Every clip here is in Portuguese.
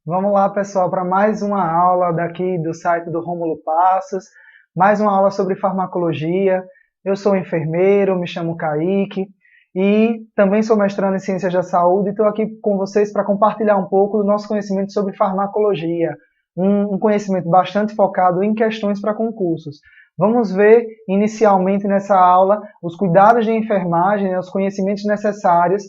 Vamos lá, pessoal, para mais uma aula daqui do site do Rômulo Passos, mais uma aula sobre farmacologia. Eu sou enfermeiro, me chamo Kaique e também sou mestrando em Ciências da Saúde e estou aqui com vocês para compartilhar um pouco do nosso conhecimento sobre farmacologia, um conhecimento bastante focado em questões para concursos. Vamos ver inicialmente nessa aula os cuidados de enfermagem, os conhecimentos necessários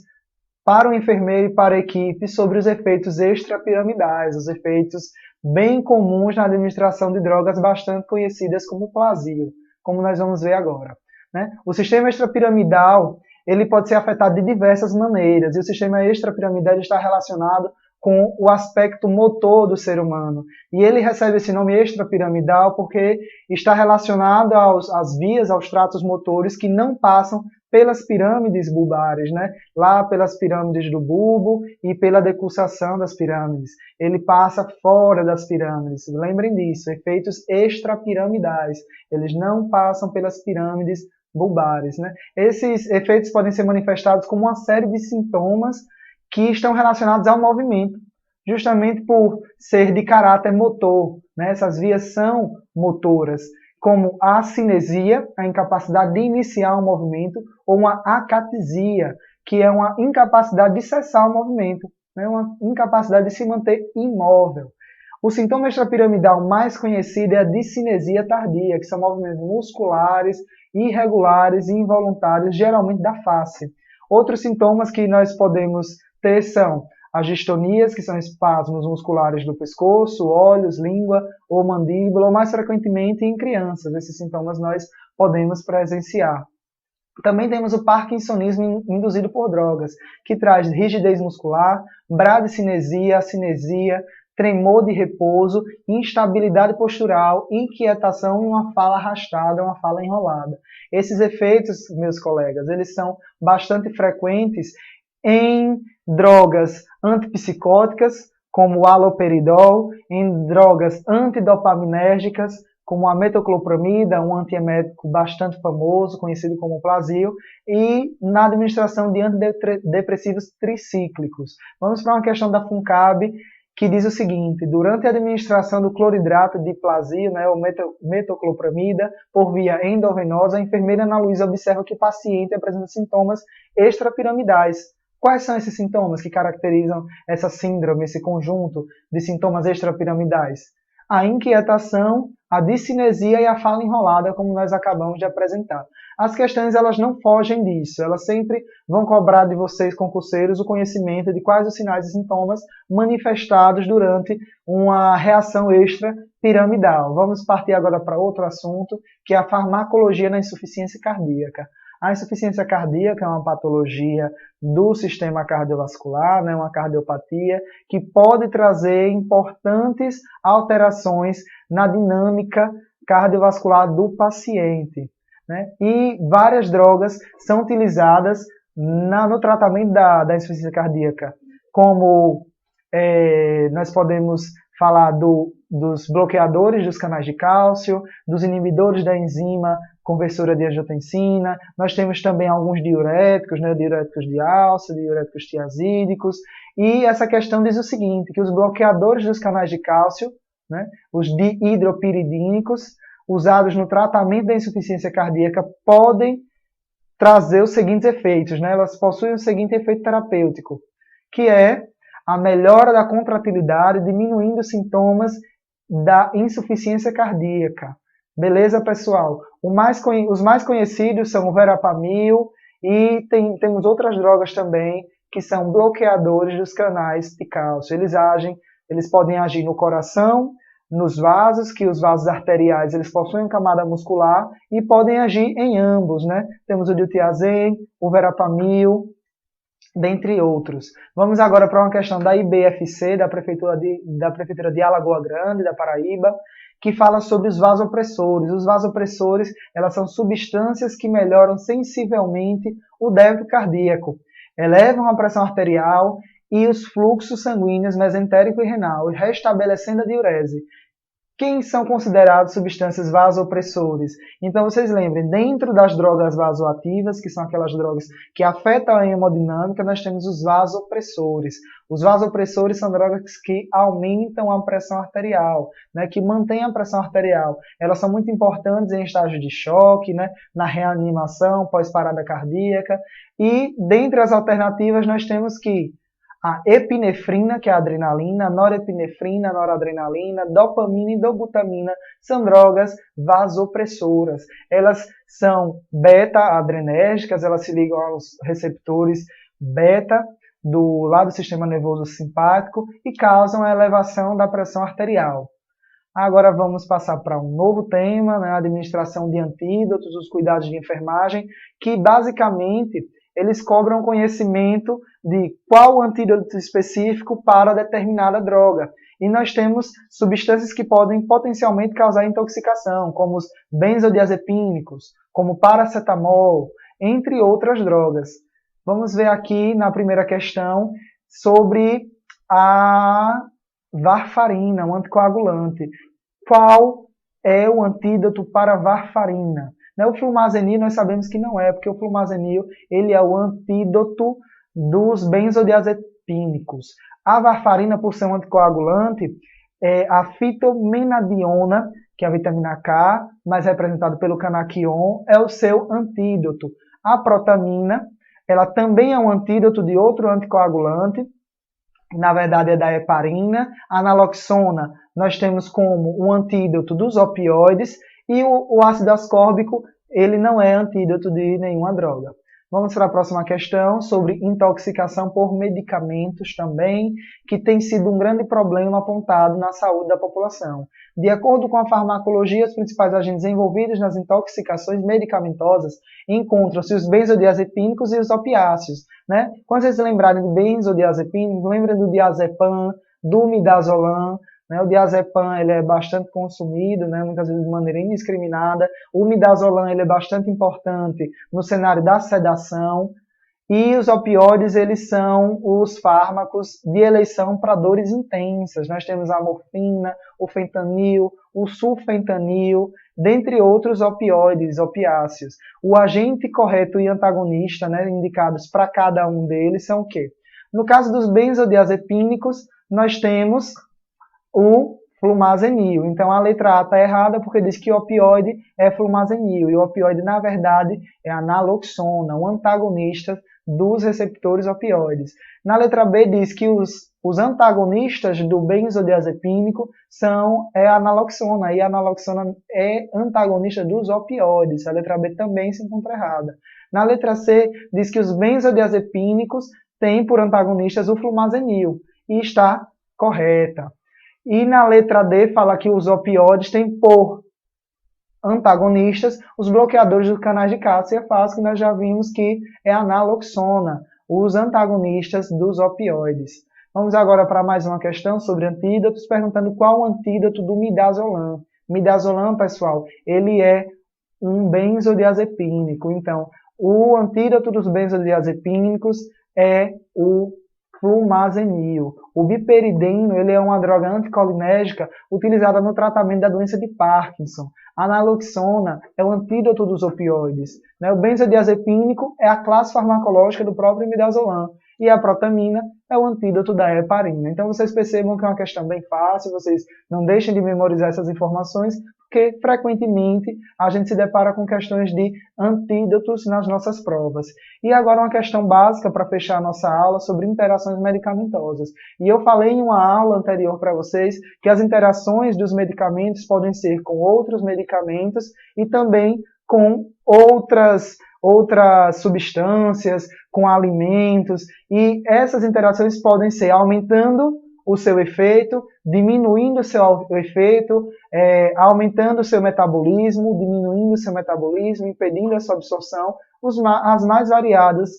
para o enfermeiro e para a equipe sobre os efeitos extrapiramidais, os efeitos bem comuns na administração de drogas bastante conhecidas como plasio, como nós vamos ver agora. Né? O sistema extrapiramidal ele pode ser afetado de diversas maneiras, e o sistema extrapiramidal está relacionado com o aspecto motor do ser humano. E ele recebe esse nome extrapiramidal porque está relacionado às vias, aos tratos motores que não passam pelas pirâmides bulbares, né? Lá pelas pirâmides do bulbo e pela decussação das pirâmides. Ele passa fora das pirâmides. Lembrem disso, efeitos extrapiramidais. Eles não passam pelas pirâmides bulbares, né? Esses efeitos podem ser manifestados como uma série de sintomas que estão relacionados ao movimento, justamente por ser de caráter motor, né? Essas vias são motoras, como a cinesia, a incapacidade de iniciar um movimento, ou uma acatesia, que é uma incapacidade de cessar o movimento, né? Uma incapacidade de se manter imóvel. O sintoma extrapiramidal mais conhecido é a discinesia tardia, que são movimentos musculares, irregulares e involuntários, geralmente da face. Outros sintomas que nós podemos ter são as distonias, que são espasmos musculares do pescoço, olhos, língua ou mandíbula, ou mais frequentemente em crianças. Esses sintomas nós podemos presenciar. Também temos o parkinsonismo induzido por drogas, que traz rigidez muscular, bradicinesia, acinesia, tremor de repouso, instabilidade postural, inquietação e uma fala arrastada, uma fala enrolada. Esses efeitos, meus colegas, eles são bastante frequentes em drogas antipsicóticas, como o haloperidol, em drogas antidopaminérgicas, como a metoclopramida, um antiemético bastante famoso, conhecido como plasio, e na administração de antidepressivos tricíclicos. Vamos para uma questão da FUNCAB, que diz o seguinte: durante a administração do cloridrato de plasio, né, ou metoclopramida, por via endovenosa, a enfermeira Ana Luísa observa que o paciente apresenta sintomas extrapiramidais. Quais são esses sintomas que caracterizam essa síndrome, esse conjunto de sintomas extrapiramidais? A inquietação, a discinesia e a fala enrolada, como nós acabamos de apresentar. As questões elas não fogem disso, elas sempre vão cobrar de vocês, concurseiros, o conhecimento de quais os sinais e sintomas manifestados durante uma reação extrapiramidal. Vamos partir agora para outro assunto, que é a farmacologia na insuficiência cardíaca. A insuficiência cardíaca é uma patologia do sistema cardiovascular, né, uma cardiopatia, que pode trazer importantes alterações na dinâmica cardiovascular do paciente. Né? E várias drogas são utilizadas no tratamento da insuficiência cardíaca, como nós podemos falar dos bloqueadores dos canais de cálcio, dos inibidores da enzima conversora de angiotensina. Nós temos também alguns diuréticos, né, diuréticos de alça, diuréticos tiazídicos. E essa questão diz o seguinte, que os bloqueadores dos canais de cálcio, né, os dihidropiridínicos, usados no tratamento da insuficiência cardíaca, podem trazer os seguintes efeitos. Né? Elas possuem o seguinte efeito terapêutico, que é a melhora da contratilidade, diminuindo os sintomas da insuficiência cardíaca. Beleza, pessoal? Os mais conhecidos são o verapamil e temos outras drogas também que são bloqueadores dos canais de cálcio. Eles podem agir no coração, nos vasos, que os vasos arteriais eles possuem camada muscular e podem agir em ambos, né? Temos o diltiazem, o verapamil, dentre outros. Vamos agora para uma questão da IBFC, da Prefeitura de Alagoa Grande, da Paraíba, que fala sobre os vasopressores. Os vasopressores, elas são substâncias que melhoram sensivelmente o débito cardíaco, elevam a pressão arterial e os fluxos sanguíneos mesentérico e renal, restabelecendo a diurese, quem são considerados substâncias vasopressores. Então, vocês lembrem, dentro das drogas vasoativas, que são aquelas drogas que afetam a hemodinâmica, nós temos os vasopressores. Os vasopressores são drogas que aumentam a pressão arterial, né, que mantêm a pressão arterial. Elas são muito importantes em estágio de choque, né, na reanimação, pós-parada cardíaca. E, dentre as alternativas, nós temos que a epinefrina, que é a adrenalina, a norepinefrina, a noradrenalina, dopamina e dobutamina são drogas vasopressoras. Elas são beta-adrenérgicas, elas se ligam aos receptores beta do lado do sistema nervoso simpático e causam a elevação da pressão arterial. Agora vamos passar para um novo tema, né, a administração de antídotos, os cuidados de enfermagem, que basicamente eles cobram conhecimento de qual antídoto específico para determinada droga. E nós temos substâncias que podem potencialmente causar intoxicação, como os benzodiazepínicos, como paracetamol, entre outras drogas. Vamos ver aqui na primeira questão sobre a varfarina, um anticoagulante. Qual é o antídoto para a varfarina? O flumazenil nós sabemos que não é, porque o flumazenil ele é o antídoto dos benzodiazepínicos. A varfarina, por ser um anticoagulante, é a fitomenadiona, que é a vitamina K, mais representada pelo canaquion, é o seu antídoto. A protamina, ela também é um antídoto de outro anticoagulante, na verdade é da heparina. A naloxona nós temos como um antídoto dos opioides, e o ácido ascórbico, ele não é antídoto de nenhuma droga. Vamos para a próxima questão sobre intoxicação por medicamentos também, que tem sido um grande problema apontado na saúde da população. De acordo com a farmacologia, os principais agentes envolvidos nas intoxicações medicamentosas encontram-se os benzodiazepínicos e os opiáceos, né? Quando vocês lembrarem de benzodiazepínicos, lembrem do diazepam, do midazolam. O diazepam ele é bastante consumido, né, muitas vezes de maneira indiscriminada. O midazolam ele é bastante importante no cenário da sedação. E os opioides eles são os fármacos de eleição para dores intensas. Nós temos a morfina, o fentanil, o sulfentanil, dentre outros opioides, opiáceos. O agente correto e antagonista, né, indicados para cada um deles são o quê? No caso dos benzodiazepínicos, nós temos o flumazenil. Então a letra A está errada porque diz que o opioide é flumazenil. E o opioide, na verdade, é a naloxona, um antagonista dos receptores opioides. Na letra B diz que os antagonistas do benzodiazepínico é a naloxona. E a naloxona é antagonista dos opioides. A letra B também se encontra errada. Na letra C diz que os benzodiazepínicos têm por antagonistas o flumazenil. E está correta. E na letra D fala que os opioides têm por antagonistas os bloqueadores dos canais de cálcio e fase, que nós já vimos que é a naloxona, os antagonistas dos opioides. Vamos agora para mais uma questão sobre antídotos, perguntando qual o antídoto do midazolam. Midazolam, pessoal, ele é um benzodiazepínico. Então, o antídoto dos benzodiazepínicos é o flumazenil. O biperidino ele é uma droga anticolinérgica utilizada no tratamento da doença de Parkinson. A naloxona é o antídoto dos opioides. O benzodiazepínico é a classe farmacológica do próprio midazolam. E a protamina é o antídoto da heparina. Então vocês percebam que é uma questão bem fácil, vocês não deixem de memorizar essas informações, porque frequentemente a gente se depara com questões de antídotos nas nossas provas. E agora uma questão básica para fechar a nossa aula sobre interações medicamentosas. E eu falei em uma aula anterior para vocês que as interações dos medicamentos podem ser com outros medicamentos e também com outras substâncias, com alimentos, e essas interações podem ser aumentando o seu efeito, diminuindo o seu efeito, aumentando o seu metabolismo, diminuindo o seu metabolismo, impedindo a sua absorção, as mais variadas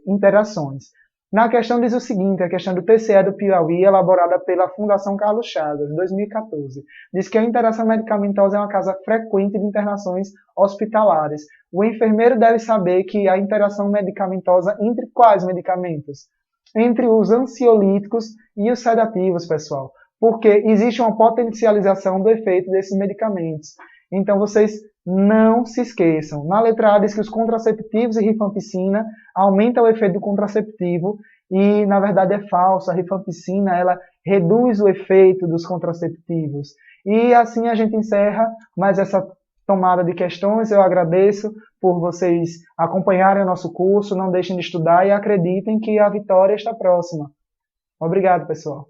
interações. Na questão diz o seguinte, a questão do TCE do Piauí, elaborada pela Fundação Carlos Chagas, 2014, diz que a interação medicamentosa é uma causa frequente de internações hospitalares. O enfermeiro deve saber que a interação medicamentosa entre quais medicamentos? Entre os ansiolíticos e os sedativos, pessoal. porque existe uma potencialização do efeito desses medicamentos. Então, vocês não se esqueçam. Na letra A diz que os contraceptivos e rifampicina aumentam o efeito do contraceptivo e, na verdade, é falso. A rifampicina, ela reduz o efeito dos contraceptivos. E assim a gente encerra mais essa tomada de questões. Eu agradeço por vocês acompanharem o nosso curso, não deixem de estudar e acreditem que a vitória está próxima. Obrigado, pessoal.